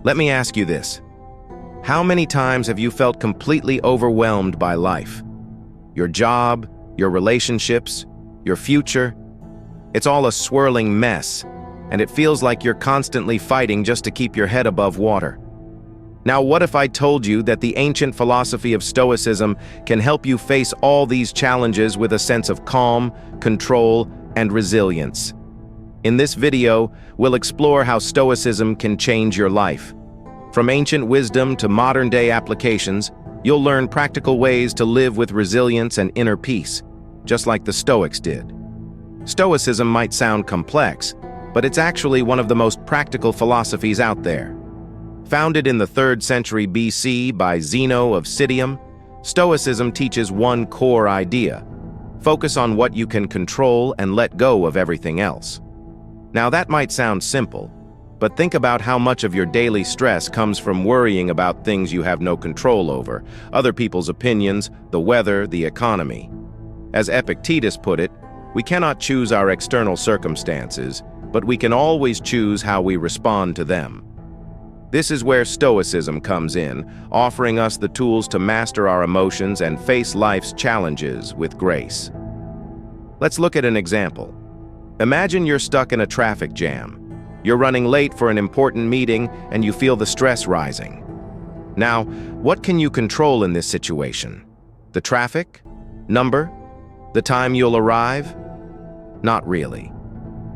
Let me ask you this. How many times have you felt completely overwhelmed by life? Your job, your relationships, your future? It's all a swirling mess, and it feels like you're constantly fighting just to keep your head above water. Now, what if I told you that the ancient philosophy of Stoicism can help you face all these challenges with a sense of calm, control, and resilience? In this video, we'll explore how Stoicism can change your life. From ancient wisdom to modern-day applications, you'll learn practical ways to live with resilience and inner peace, just like the Stoics did. Stoicism might sound complex, but it's actually one of the most practical philosophies out there. Founded in the 3rd century BC by Zeno of Citium, Stoicism teaches one core idea: focus on what you can control and let go of everything else. Now that might sound simple, but think about how much of your daily stress comes from worrying about things you have no control over, other people's opinions, the weather, the economy. As Epictetus put it, we cannot choose our external circumstances, but we can always choose how we respond to them. This is where Stoicism comes in, offering us the tools to master our emotions and face life's challenges with grace. Let's look at an example. Imagine you're stuck in a traffic jam. You're running late for an important meeting and you feel the stress rising. Now, what can you control in this situation? The traffic? Number? The time you'll arrive? Not really.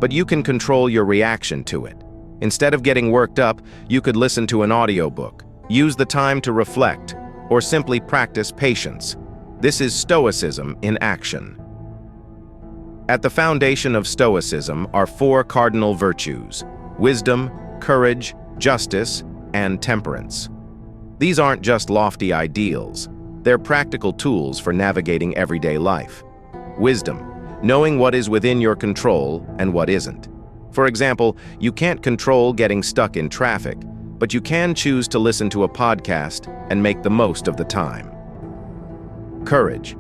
But you can control your reaction to it. Instead of getting worked up, you could listen to an audiobook, use the time to reflect, or simply practice patience. This is Stoicism in action. At the foundation of Stoicism are 4 cardinal virtues: wisdom, courage, justice, and temperance. These aren't just lofty ideals. They're practical tools for navigating everyday life. Wisdom, knowing what is within your control and what isn't. For example, you can't control getting stuck in traffic, but you can choose to listen to a podcast and make the most of the time. Courage,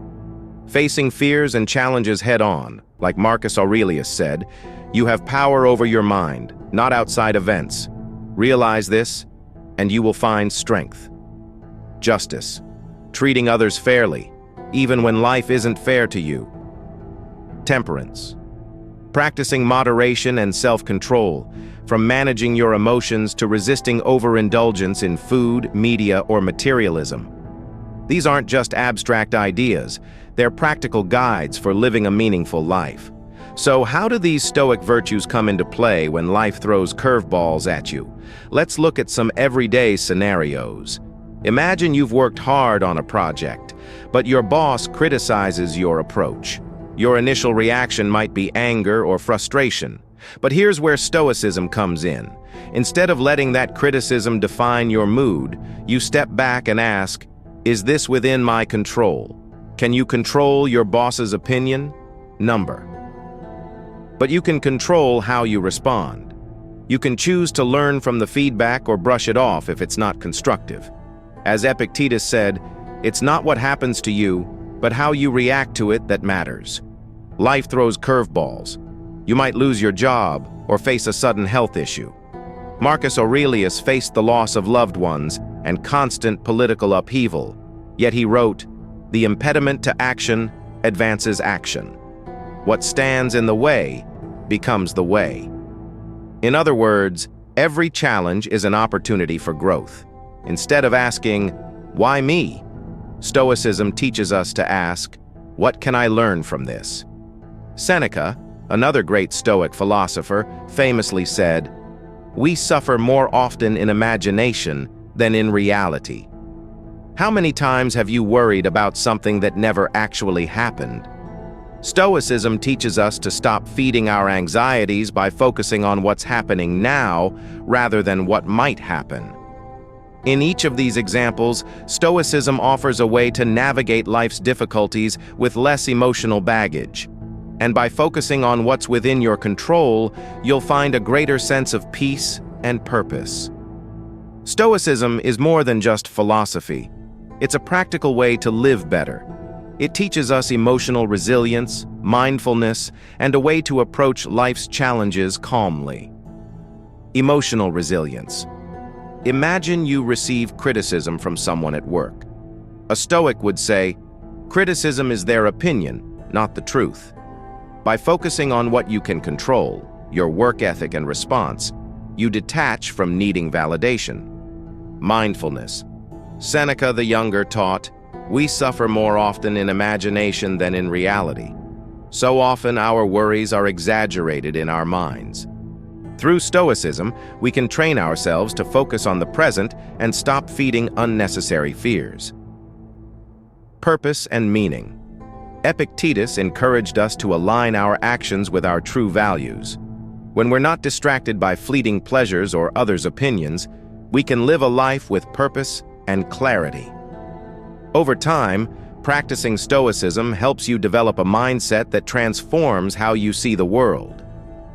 facing fears and challenges head-on. Like Marcus Aurelius said, you have power over your mind, not outside events. Realize this, and you will find strength. Justice, treating others fairly, even when life isn't fair to you. Temperance, practicing moderation and self-control, from managing your emotions to resisting overindulgence in food, media, or materialism. These aren't just abstract ideas, they're practical guides for living a meaningful life. So how do these Stoic virtues come into play when life throws curveballs at you? Let's look at some everyday scenarios. Imagine you've worked hard on a project, but your boss criticizes your approach. Your initial reaction might be anger or frustration. But here's where Stoicism comes in. Instead of letting that criticism define your mood, you step back and ask, is this within my control? Can you control your boss's opinion? Number. But you can control how you respond. You can choose to learn from the feedback or brush it off if it's not constructive. As Epictetus said, it's not what happens to you, but how you react to it that matters. Life throws curveballs. You might lose your job or face a sudden health issue. Marcus Aurelius faced the loss of loved ones and constant political upheaval, yet he wrote, "The impediment to action advances action. What stands in the way becomes the way." In other words, every challenge is an opportunity for growth. Instead of asking, "Why me?" Stoicism teaches us to ask, "What can I learn from this?" Seneca, another great Stoic philosopher, famously said, "We suffer more often in imagination than in reality." How many times have you worried about something that never actually happened? Stoicism teaches us to stop feeding our anxieties by focusing on what's happening now rather than what might happen. In each of these examples, Stoicism offers a way to navigate life's difficulties with less emotional baggage. And by focusing on what's within your control, you'll find a greater sense of peace and purpose. Stoicism is more than just philosophy. It's a practical way to live better. It teaches us emotional resilience, mindfulness, and a way to approach life's challenges calmly. Emotional resilience. Imagine you receive criticism from someone at work. A Stoic would say, criticism is their opinion, not the truth. By focusing on what you can control, your work ethic and response, you detach from needing validation. Mindfulness. Seneca the Younger taught, we suffer more often in imagination than in reality. So often our worries are exaggerated in our minds. Through Stoicism, we can train ourselves to focus on the present and stop feeding unnecessary fears. Purpose and meaning. Epictetus encouraged us to align our actions with our true values. When we're not distracted by fleeting pleasures or others' opinions, we can live a life with purpose and clarity. Over time, practicing Stoicism helps you develop a mindset that transforms how you see the world.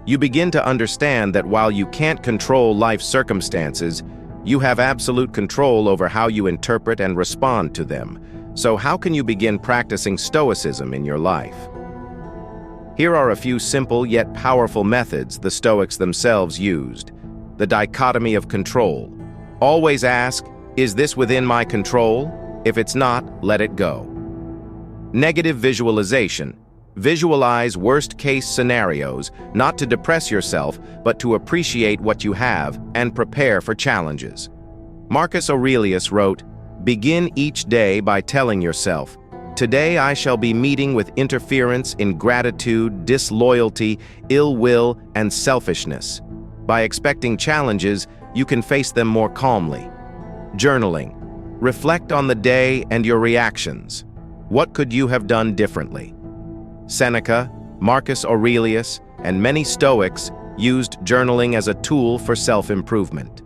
You begin to understand that while you can't control life's circumstances, you have absolute control over how you interpret and respond to them. So how can you begin practicing Stoicism in your life? Here are a few simple yet powerful methods the Stoics themselves used. The dichotomy of control. Always ask, is this within my control? If it's not, let it go. Negative visualization. Visualize worst-case scenarios, not to depress yourself, but to appreciate what you have and prepare for challenges. Marcus Aurelius wrote, begin each day by telling yourself, today I shall be meeting with interference, ingratitude, disloyalty, ill will, and selfishness. By expecting challenges, you can face them more calmly. Journaling. Reflect on the day and your reactions. What could you have done differently? Seneca, Marcus Aurelius, and many Stoics used journaling as a tool for self-improvement.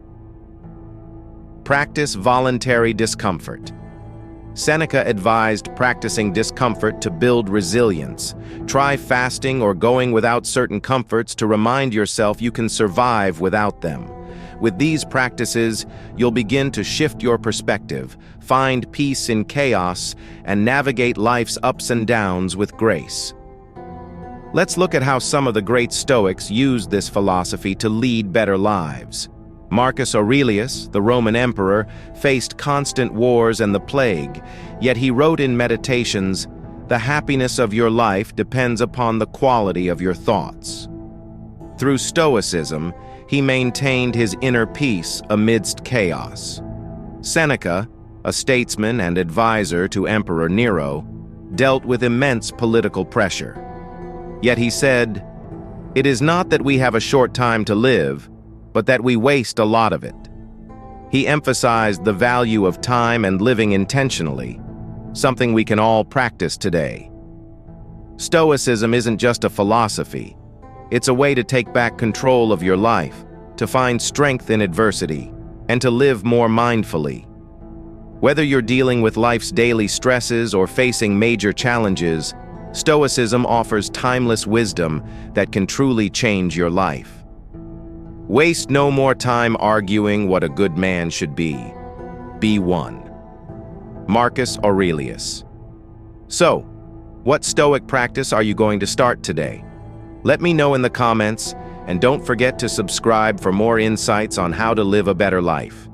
Practice voluntary discomfort. Seneca advised practicing discomfort to build resilience. Try fasting or going without certain comforts to remind yourself you can survive without them. With these practices, you'll begin to shift your perspective, find peace in chaos, and navigate life's ups and downs with grace. Let's look at how some of the great Stoics used this philosophy to lead better lives. Marcus Aurelius, the Roman emperor, faced constant wars and the plague, yet he wrote in Meditations, "The happiness of your life depends upon the quality of your thoughts." Through Stoicism, he maintained his inner peace amidst chaos. Seneca, a statesman and advisor to Emperor Nero, dealt with immense political pressure. Yet he said, "It is not that we have a short time to live, but that we waste a lot of it." He emphasized the value of time and living intentionally, something we can all practice today. Stoicism isn't just a philosophy. It's a way to take back control of your life, to find strength in adversity, and to live more mindfully. Whether you're dealing with life's daily stresses or facing major challenges, Stoicism offers timeless wisdom that can truly change your life. Waste no more time arguing what a good man should be. Be one. Marcus Aurelius. So, what Stoic practice are you going to start today? Let me know in the comments, and don't forget to subscribe for more insights on how to live a better life.